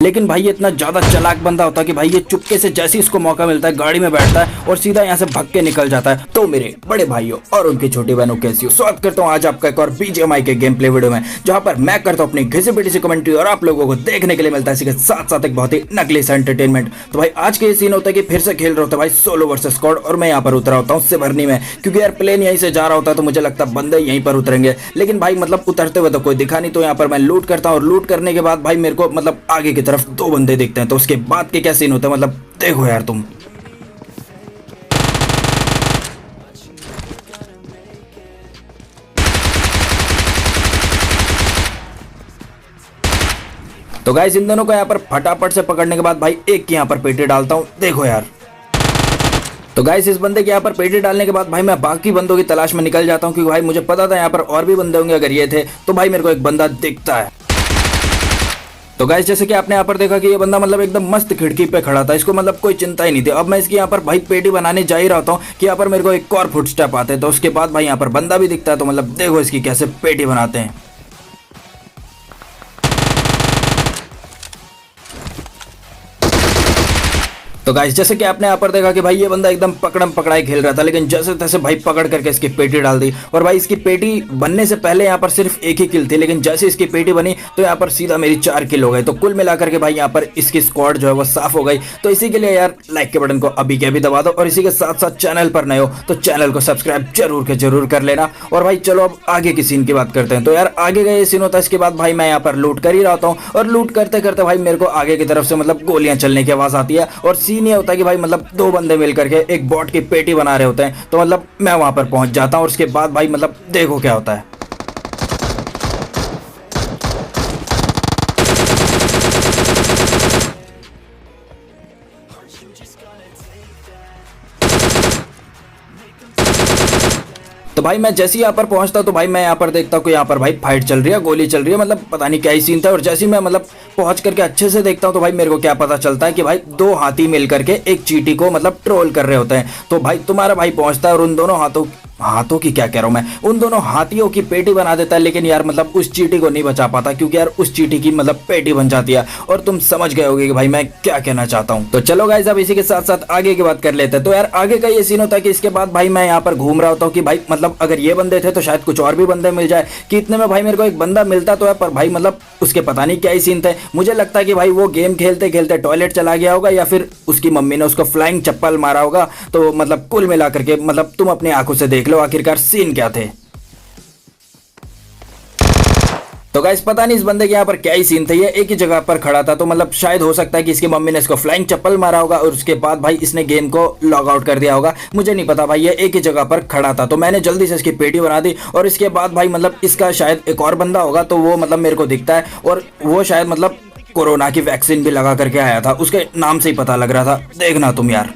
लेकिन भाई ये इतना ज्यादा चालाक बंदा होता है कि भाई ये चुपके से जैसे इसको मौका मिलता है गाड़ी में बैठता है और सीधा यहाँ से भाग के निकल जाता है। तो मेरे बड़े भाइयों और उनकी छोटी बहनों कैसी हो, स्वागत करता हूँ आज आपका एक और बीजीएमआई के गेम प्ले वीडियो में, जहां पर मैं करता हूँ अपनी घिसी पिटी सी कमेंट्री और आप लोगों को देखने के लिए मिलता है इसी के साथ साथ एक बहुत ही नकली सा एंटरटेनमेंट। तो भाई आज के ये सीन होता है कि फिर से खेल रहे होते हैं भाई सोलो वर्सेस स्क्वाड, और मैं यहाँ पर उतरा होता हूँ सिवरनी में, क्योंकि यार प्लेन यहीं से जा रहा होता है तो मुझे लगता है बंदे यहीं पर उतरेंगे, लेकिन भाई मतलब उतरते हुए तो कोई दिखा नहीं। तो यहाँ पर मैं लूट करता हूँ और लूट करने के बाद भाई मेरे को मतलब आगे की तरफ दो बंदे दिखते हैं। तो उसके बाद के क्या सीन होता है मतलब देखो यार तुम। तो गाइस इन दोनों को यहाँ पर फटाफट से पकड़ने के बाद भाई एक की यहाँ पर पेटी डालता हूँ, देखो यार। तो गाइस इस बंदे के यहाँ पर पेटी डालने के बाद भाई मैं बाकी बंदों की तलाश में निकल जाता हूँ, क्योंकि भाई मुझे पता था यहाँ पर और भी बंदे होंगे। अगर ये थे तो भाई मेरे को एक बंदा दिखता है। तो गाइस जैसे कि आपने यहाँ पर देखा कि ये बंदा मतलब एकदम मस्त खिड़की पे खड़ा था, इसको मतलब कोई चिंता ही नहीं थी। अब मैं इसकी यहाँ पर भाई पेटी बनाने जा ही रहा हूँ कि यहाँ पर मेरे को एक और फुटस्टेप आते हैं। तो उसके बाद भाई यहाँ पर बंदा भी दिखता है। तो मतलब देखो इसकी कैसे पेटी बनाते हैं। तो गाइस जैसे कि आपने यहाँ पर देखा कि भाई ये बंदा एकदम पकड़म पकड़ाई खेल रहा था, लेकिन जैसे तैसे भाई पकड़ करके इसकी पेटी डाल दी। और भाई इसकी पेटी बनने से पहले यहाँ पर सिर्फ एक ही किल थी, लेकिन जैसे इसकी पेटी बनी तो यहाँ पर सीधा मेरी 4 किल हो गए। तो कुल मिलाकर के भाई यहाँ पर इसकी स्क्वाड जो है वो साफ हो गई। तो इसी के लिए यार लाइक के बटन को अभी के अभी दबा दो, और इसी के साथ साथ चैनल पर नए हो तो चैनल को सब्सक्राइब जरूर के जरूर कर लेना। और भाई चलो अब आगे की सीन की बात करते हैं। तो यार आगे का ये सीन होता है, इसके बाद भाई मैं यहाँ पर लूट कर ही रहता हूँ, और लूट करते करते भाई मेरे को आगे की तरफ से मतलब गोलियां चलने की आवाज आती है। और सीन ये होता है कि भाई मतलब दो बंदे मिलकर के एक बॉट की पेटी बना रहे होते हैं। तो मतलब मैं वहां पर पहुंच जाता हूं, और उसके बाद भाई मतलब देखो क्या होता है। तो भाई मैं जैसे ही यहाँ पर पहुंचता तो भाई मैं यहाँ पर देखता हूँ कि यहाँ पर भाई फाइट चल रही है, गोली चल रही है, मतलब पता नहीं क्या ही सीन था। और जैसे ही मैं मतलब पहुंच करके अच्छे से देखता हूँ तो भाई मेरे को क्या पता चलता है कि भाई दो हाथी मिल करके एक चींटी को मतलब ट्रोल कर रहे होते हैं। तो भाई तुम्हारा भाई पहुंचता है और उन दोनों हाथों की क्या कह रहा हूं मैं, उन दोनों हाथियों की पेटी बना देता है। लेकिन यार मतलब उस चींटी को नहीं बचा पाता, क्योंकि यार उस चींटी की मतलब पेटी बन जाती है। और तुम समझ गए होगे कि भाई मैं क्या कहना चाहता हूं। तो चलो गाइस अब इसी के साथ साथ आगे की बात कर लेते हैं। तो यार आगे का ये सीन होता है कि इसके बाद भाई मैं यहाँ पर घूम रहा होता हूँ कि भाई मतलब अगर ये बंदे थे तो शायद कुछ और भी बंदे मिल जाए, कि इतने में भाई मेरे को एक बंदा मिलता तो है, पर भाई मतलब उसके पता नहीं क्या ही सीन थे। मुझे लगता है कि भाई वो गेम खेलते खेलते टॉयलेट चला गया होगा, या फिर उसकी मम्मी ने उसको फ्लाइंग चप्पल मारा होगा। तो मतलब कुल मिलाकर के मतलब तुम अपनी आंखों से देख लो आखिरकार सीन क्या थे। तो गाइस पता नहीं इस बंदे के यहाँ पर क्या ही सीन थे, ये एक ही जगह पर खड़ा था। तो मतलब शायद हो सकता है कि इसकी मम्मी ने इसको फ्लाइंग चप्पल मारा होगा, और उसके बाद भाई इसने गेम को लॉग आउट कर दिया होगा। मुझे नहीं पता भाई, ये एक ही जगह पर खड़ा था। तो मैंने जल्दी से इसकी पेटी बना दी, और इसके बाद भाई मतलब इसका शायद एक और बंदा होगा, तो वो मतलब मेरे को दिखता है, और वो शायद मतलब कोरोना की वैक्सीन भी लगा करके आया था, उसके नाम से ही पता लग रहा था। देखना तुम यार।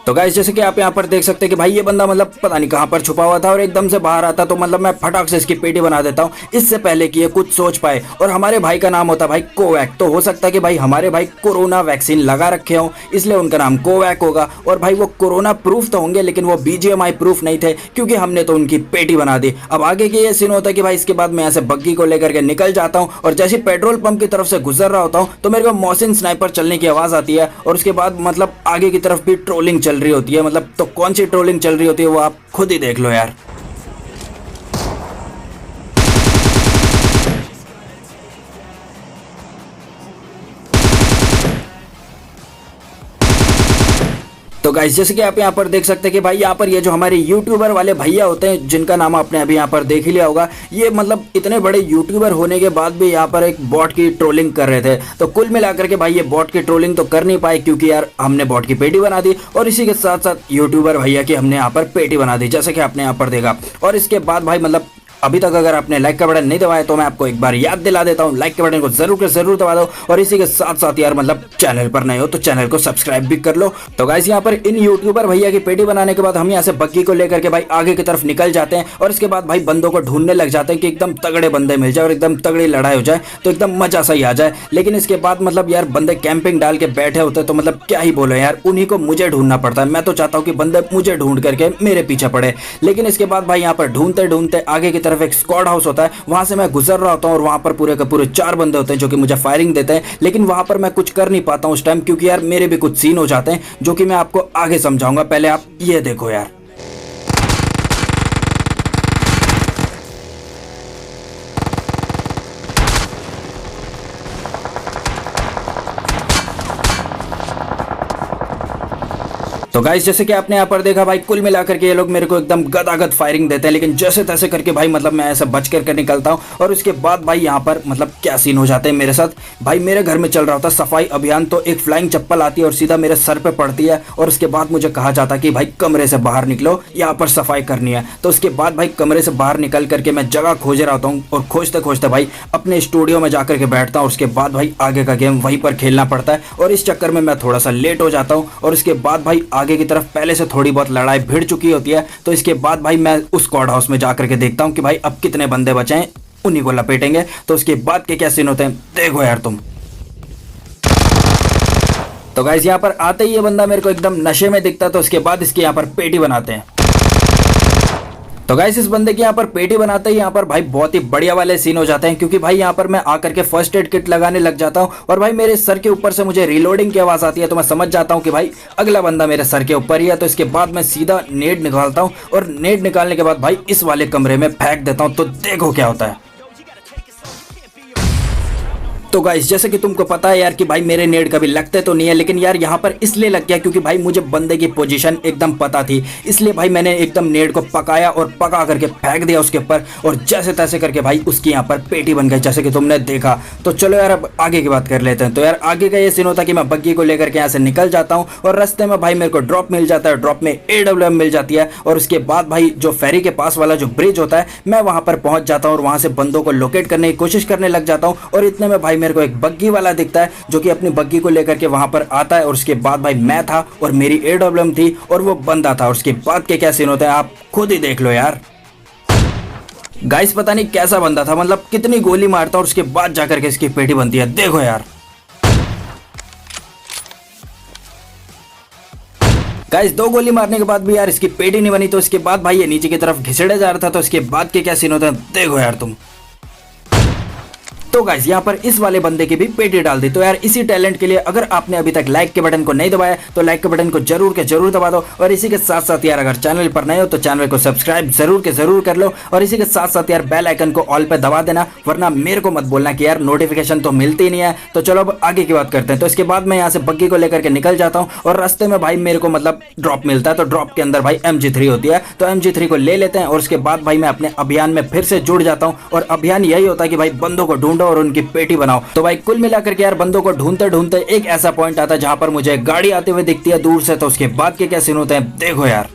तो गाइस जैसे कि आप यहाँ पर देख सकते हैं कि भाई ये बंदा मतलब पता नहीं कहाँ पर छुपा हुआ था और एकदम से बाहर आता। तो मतलब मैं फटाक से इसकी पेटी बना देता हूँ इससे पहले कि ये कुछ सोच पाए। और हमारे भाई का नाम होता है भाई कोवैक। तो हो सकता है कि भाई हमारे भाई कोरोना वैक्सीन लगा रखे हो, इसलिए उनका नाम कोवैक होगा। और भाई वो कोरोना प्रूफ तो होंगे, लेकिन वो बीजीएमआई प्रूफ नहीं थे, क्योंकि हमने तो उनकी पेटी बना दी। अब आगे के ये सीन होता है कि भाई इसके बाद मैं यहाँ से बग्गी को लेकर के निकल जाता हूँ, और जैसे पेट्रोल पंप की तरफ से गुजर रहा होता हूँ तो मेरे को मोहसिन स्नाइपर चलने की आवाज आती है। और उसके बाद मतलब आगे की तरफ भी ट्रोलिंग चल रही होती है। मतलब तो कौन सी ट्रोलिंग चल रही होती है वो आप खुद ही देख लो यार। तो गाइस जैसे कि आप यहाँ पर देख सकते हैं कि भाई यहाँ पर ये जो हमारे यूट्यूबर वाले भैया होते हैं, जिनका नाम आपने अभी यहाँ पर देख ही लिया होगा, ये मतलब इतने बड़े यूट्यूबर होने के बाद भी यहाँ पर एक बॉट की ट्रोलिंग कर रहे थे। तो कुल मिलाकर के भाई ये बॉट की ट्रोलिंग तो कर नहीं पाए, क्योंकि यार हमने बॉट की पेटी बना दी, और इसी के साथ साथ यूट्यूबर भैया की हमने यहाँ पर पेटी बना दी, जैसे कि आपने यहाँ पर देखा। और इसके बाद भाई मतलब अभी तक अगर आपने लाइक का बटन नहीं दबाया तो मैं आपको एक बार याद दिला देता हूं, लाइक के बटन को जरूर के जरूर दबा दो। और इसी के साथ साथ यार मतलब चैनल पर नए हो तो चैनल को सब्सक्राइब भी कर लो। तो गाइस यहाँ पर इन यूट्यूबर भैया की पेटी बनाने के बाद हम यहाँ से बग्गी को लेकर के भाई आगे की तरफ निकल जाते हैं, और इसके बाद भाई बंदों को ढूंढने लग जाते हैं कि एकदम तगड़े बंदे मिल जाए और एकदम तगड़ी लड़ाई हो जाए, तो एकदम मजा सा ही आ जाए। लेकिन इसके बाद मतलब यार बंदे कैंपिंग डाल के बैठे होते हैं, तो मतलब क्या ही बोले यार, उन्हीं को मुझे ढूंढना पड़ता है। मैं तो चाहता हूँ कि बंदे मुझे ढूंढ करके मेरे पीछे पड़े, लेकिन इसके बाद भाई यहाँ पर ढूंढते ढूंढते आगे की तरफ एक स्क्वाड हाउस होता है, वहां से मैं गुजर रहा होता हूँ और वहां पर पूरे के पूरे 4 बंदे होते हैं जो कि मुझे फायरिंग देते हैं, लेकिन वहां पर मैं कुछ कर नहीं पाता हूँ उस टाइम, क्योंकि यार मेरे भी कुछ सीन हो जाते हैं जो कि मैं आपको आगे समझाऊंगा। पहले आप ये देखो यार। तो गाइस जैसे कि आपने यहाँ पर देखा भाई, कुल मिलाकर के ये लोग मेरे को एकदम गदागद फायरिंग देते हैं, लेकिन जैसे तैसे करके भाई मतलब मैं ऐसा बच करके निकलता हूँ। और उसके बाद भाई यहाँ पर मतलब क्या सीन हो जाते हैं मेरे साथ। भाई मेरे घर में चल रहा होता सफाई अभियान, तो एक फ्लाइंग चप्पल आती है और सीधा मेरे सर पे पड़ती है, और उसके बाद मुझे कहा जाता है कि भाई कमरे से बाहर निकलो, यहाँ पर सफाई करनी है। तो उसके बाद भाई कमरे से बाहर निकल करके मैं जगह खोज रहा हूँ, और खोजते खोजते भाई अपने स्टूडियो में जाकर के बैठता हूँ। उसके बाद भाई आगे का गेम वहीं पर खेलना पड़ता है, और इस चक्कर में मैं थोड़ा सा लेट हो जाता हूँ। और उसके बाद भाई आगे की तरफ पहले से थोड़ी बहुत लड़ाई भिड़ चुकी होती है। तो इसके बाद भाई मैं उस स्क्वाड हाउस में जाकर के देखता हूँ कि भाई अब कितने बंदे बचे हैं, उन्हीं को लपेटेंगे। तो उसके बाद के क्या सीन होते हैं देखो यार तुम। तो गाइस यहाँ पर आते ही ये बंदा मेरे को एकदम नशे में दिखता है, तो उसके बाद इसकी यहाँ पर पेटी बनाते हैं। तो गाइस इस बंदे की यहाँ पर पेटी बनाते ही यहाँ पर भाई बहुत ही बढ़िया वाले सीन हो जाते हैं, क्योंकि भाई यहाँ पर मैं आकर के फर्स्ट एड किट लगाने लग जाता हूँ, और भाई मेरे सर के ऊपर से मुझे रीलोडिंग की आवाज आती है। तो मैं समझ जाता हूँ कि भाई अगला बंदा मेरे सर के ऊपर ही है। तो इसके बाद मैं सीधा नेट निकालता हूँ, और नेट निकालने के बाद भाई इस वाले कमरे में फेंक देता हूँ। तो देखो क्या होता है। तो गाइस जैसे कि तुमको पता है यार कि भाई मेरे नेट कभी लगते तो नहीं है, लेकिन यार यहाँ पर इसलिए लग गया क्योंकि भाई मुझे बंदे की पोजीशन एकदम पता थी, इसलिए भाई मैंने एकदम नेट को पकाया और पका करके फेंक दिया उसके ऊपर, और जैसे तैसे करके भाई उसकी यहाँ पर पेटी बन गई जैसे कि तुमने देखा। तो चलो यार अब आगे की बात कर लेते हैं। तो यार आगे का ये सीन होता है कि मैं बग्गी को लेकर के यहाँ से निकल जाता हूँ, और रास्ते में भाई मेरे को ड्रॉप मिल जाता है, ड्रॉप में AWM मिल जाती है। और उसके बाद भाई जो फेरी के पास वाला जो ब्रिज होता है, मैं वहां पर पहुंच जाता हूँ और वहां से बंदों को लोकेट करने की कोशिश करने लग जाता हूँ। और इतने में भाई मेरे को एक बग्गी वाला दिखता है जो कि अपनी बग्गी को लेकर के वहां पर आता है। और उसके बाद भाई मैं था और मेरी AWM थी और वो बंदा था। और उसके बाद के क्या सीन होते हैं आप खुद ही देख लो यार। गाइस पता नहीं कैसा बंदा था, मतलब कितनी गोली मारता और उसके बाद जाकर के इसकी पेटी बनती है, देखो यार। गाइस 2 गोली मारने के बाद भी यार इसकी पेटी नहीं बनी। तो इसके बाद भाई ये नीचे की तरफ घिसड़े जा रहा था। तो इसके बाद के क्या सीन होते हैं देखो यार तुम। तो गाइस यहाँ पर इस वाले बंदे की भी पेटी डाल दी। तो यार इसी टैलेंट के लिए अगर आपने अभी तक लाइक के बटन को नहीं दबाया तो लाइक के बटन को जरूर के जरूर दबा दो। और इसी के साथ साथ यार अगर चैनल पर नए हो तो चैनल को सब्सक्राइब जरूर के जरूर कर लो। और इसी के साथ साथ यार बेल आइकन को ऑल पे दबा देना, वरना मेरे को मत बोलना कि यार नोटिफिकेशन तो मिलती नहीं है। तो चलो अब आगे की बात करते हैं। तो इसके बाद मैं यहाँ से बग्गी को लेकर के निकल जाता हूँ, और रास्ते में भाई मेरे को मतलब ड्रॉप मिलता है। तो ड्रॉप के अंदर भाई MG3 होती है, तो MG3 को ले लेते हैं। और उसके बाद भाई मैं अपने अभियान में फिर से जुड़ जाता हूँ, और अभियान यही होता है कि भाई बंदों को ढूंढो और उनकी पेटी बनाओ। तो भाई कुल मिलाकर के यार बंदों को ढूंढते ढूंढते एक ऐसा पॉइंट आता है जहां पर मुझे गाड़ी आते हुए दिखती है दूर से। तो उसके बाद के क्या सीन होते हैं देखो यार।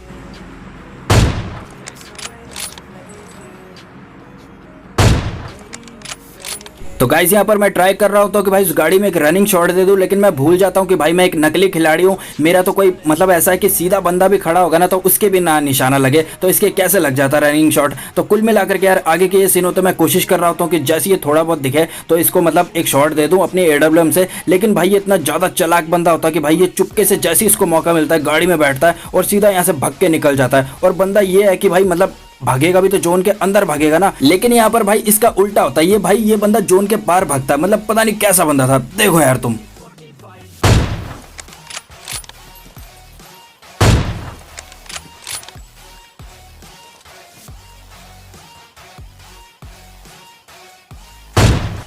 तो गाइस यहाँ पर मैं ट्राई कर रहा हूँ तो कि भाई उस गाड़ी में एक रनिंग शॉट दे दूं, लेकिन मैं भूल जाता हूँ कि भाई मैं एक नकली खिलाड़ी हूँ। मेरा तो कोई मतलब ऐसा है कि सीधा बंदा भी खड़ा होगा ना तो उसके भी ना निशाना लगे, तो इसके कैसे लग जाता रनिंग शॉट। तो कुल मिलाकर के यार आगे के ये सीन होते मैं कोशिश कर रहा होता हूँ कि जैसे ये थोड़ा बहुत दिखे तो इसको मतलब एक शॉट दे दूँ अपनी AWM से। लेकिन भाई ये इतना ज़्यादा चालाक बंदा होता है कि भाई ये चुपके से जैसे इसको मौका मिलता है गाड़ी में बैठता है और सीधा यहाँ से भाग के निकल जाता है। और बंदा ये है कि भाई मतलब भागेगा भी तो जोन के अंदर भागेगा ना, लेकिन यहाँ पर भाई इसका उल्टा होता है। ये भाई ये बंदा जोन के बाहर भागता है, मतलब पता नहीं कैसा बंदा था देखो यार तुम।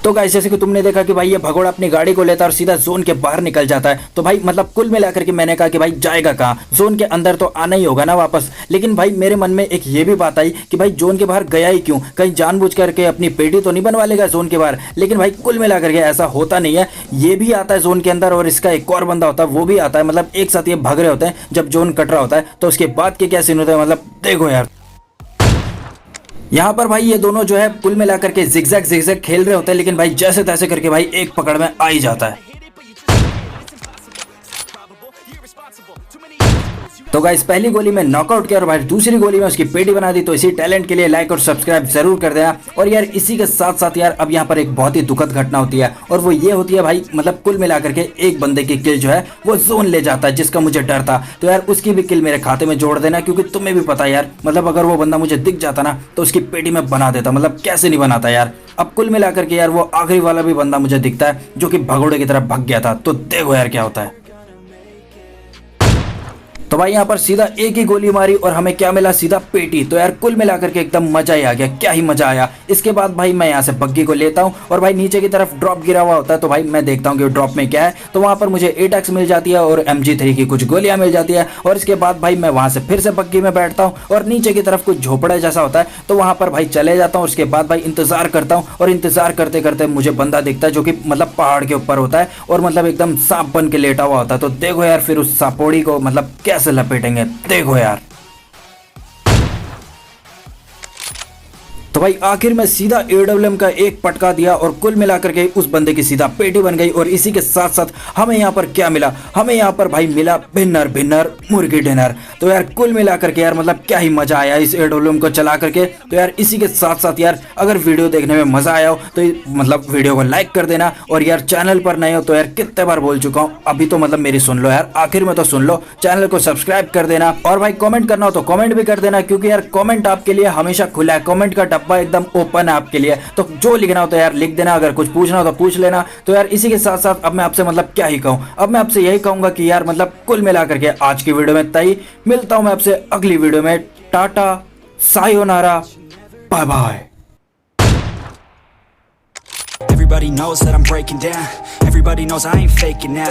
तो गाइस जैसे कि तुमने देखा कि भाई ये भगोड़ा अपनी गाड़ी को लेता है और सीधा जोन के बाहर निकल जाता है। तो भाई मतलब कुल मिलाकर के मैंने कहा कि भाई जाएगा कहाँ, जोन के अंदर तो आना ही होगा ना वापस। लेकिन भाई मेरे मन में एक ये भी बात आई कि भाई जोन के बाहर गया ही क्यों, कहीं जानबूझ करके अपनी पेटी तो नहीं बनवा लेगा जोन के बाहर। लेकिन भाई कुल मिलाकर के ऐसा होता नहीं है, ये भी आता है जोन के अंदर और इसका एक और बंदा होता है वो भी आता है, मतलब एक साथ ये भाग रहे होते हैं जब जोन कट रहा होता है। तो उसके बाद के क्या सीन होता है मतलब देखो यार। यहाँ पर भाई ये दोनों जो है कुल मिलाकर के जिगजैग जिगजैग खेल रहे होते हैं, लेकिन भाई जैसे तैसे करके भाई एक पकड़ में आ ही जाता है। तो गाइस पहली गोली में नॉकआउट किया और भाई दूसरी गोली में उसकी पेटी बना दी। तो इसी टैलेंट के लिए लाइक और सब्सक्राइब जरूर कर देना। और यार इसी के साथ साथ यार अब यहाँ पर एक बहुत ही दुखद घटना होती है और वो ये होती है भाई, मतलब कुल मिलाकर के एक बंदे की किल जो है वो जोन ले जाता है, जिसका मुझे डर था। तो यार उसकी भी किल मेरे खाते में जोड़ देना, क्योंकि तुम्हें भी पता यार, मतलब अगर वो बंदा मुझे दिख जाता ना तो उसकी पेटी में बना देता, मतलब कैसे नहीं बनाता यार। अब कुल मिलाकर के यार वो आखिरी वाला भी बंदा मुझे दिखता है जो कि भगोड़े की तरफ भाग गया था। तो देखो यार क्या होता है। तो भाई यहाँ पर सीधा एक ही गोली मारी और हमें क्या मिला, सीधा पेटी। तो यार कुल मिलाकर के एकदम मजा ही आ गया, क्या ही मजा आया। इसके बाद भाई मैं यहाँ से बग्गी को लेता हूँ और भाई नीचे की तरफ ड्रॉप गिरा हुआ होता है। तो भाई मैं देखता हूँ कि ड्रॉप में क्या है। तो वहां पर मुझे 8x मिल जाती है और MG3 की कुछ गोलियां मिल जाती है। और इसके बाद भाई मैं वहां से फिर से बग्गी में बैठता हूँ और नीचे की तरफ कुछ झोपड़ा जैसा होता है, तो वहां पर भाई चले जाता हूँ। उसके बाद भाई इंतजार करता हूँ और इंतजार करते करते मुझे बंदा दिखता है जो कि मतलब पहाड़ के ऊपर होता है और मतलब एकदम सांप बन के लेटा हुआ होता है। तो देखो यार फिर उस सापोड़ी को मतलब कैसे लपेटेंगे, देखो यार। तो भाई आखिर में सीधा AWM का एक पटका दिया और कुल मिलाकर के उस बंदे की सीधा पेटी बन गई। और इसी के साथ साथ हमें यहाँ पर क्या मिला, हमें यहाँ पर भाई मिला भिन्नर मुर्गी डिनर। तो यार कुल मिलाकर के यार मतलब क्या ही मजा आया इस AWM को चला करके। तो यार इसी के साथ साथ यार अगर वीडियो देखने में मजा आया हो तो मतलब वीडियो को लाइक कर देना। और यार चैनल पर नए हो तो यार कितने बार बोल चुका हूँ, अभी तो मतलब मेरी सुन लो यार, आखिर में तो सुन लो। चैनल को सब्सक्राइब कर देना और भाई कमेंट करना हो तो कमेंट भी कर देना, क्योंकि यार कमेंट आपके लिए हमेशा खुला है। कमेंट का डब्बा एकदम ओपन है आपके लिए, तो जो लिखना हो तो यार लिख देना, अगर कुछ पूछना हो तो पूछ लेना। तो यार इसी के साथ साथ अब मैं आपसे मतलब क्या ही कहूँ, अब मैं आपसे यही कहूंगा कि यार मतलब कुल मिलाकर के आज की वीडियो में इतना ही। मिलता हूं मैं आपसे अगली वीडियो में। Tata, sayonara, bye bye. Everybody knows that I'm breaking down. Everybody knows I ain't faking now.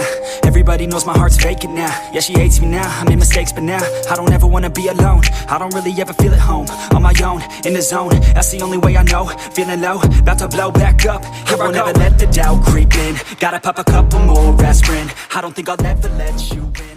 Everybody knows my heart's vacant now. Yeah, she hates me now, I made mistakes but now I don't ever wanna be alone. I don't really ever feel at home. On my own, in the zone, that's the only way I know. Feeling low, about to blow back up. Here I won't ever let the doubt creep in. Gotta pop a couple more aspirin. I don't think I'll ever let you in.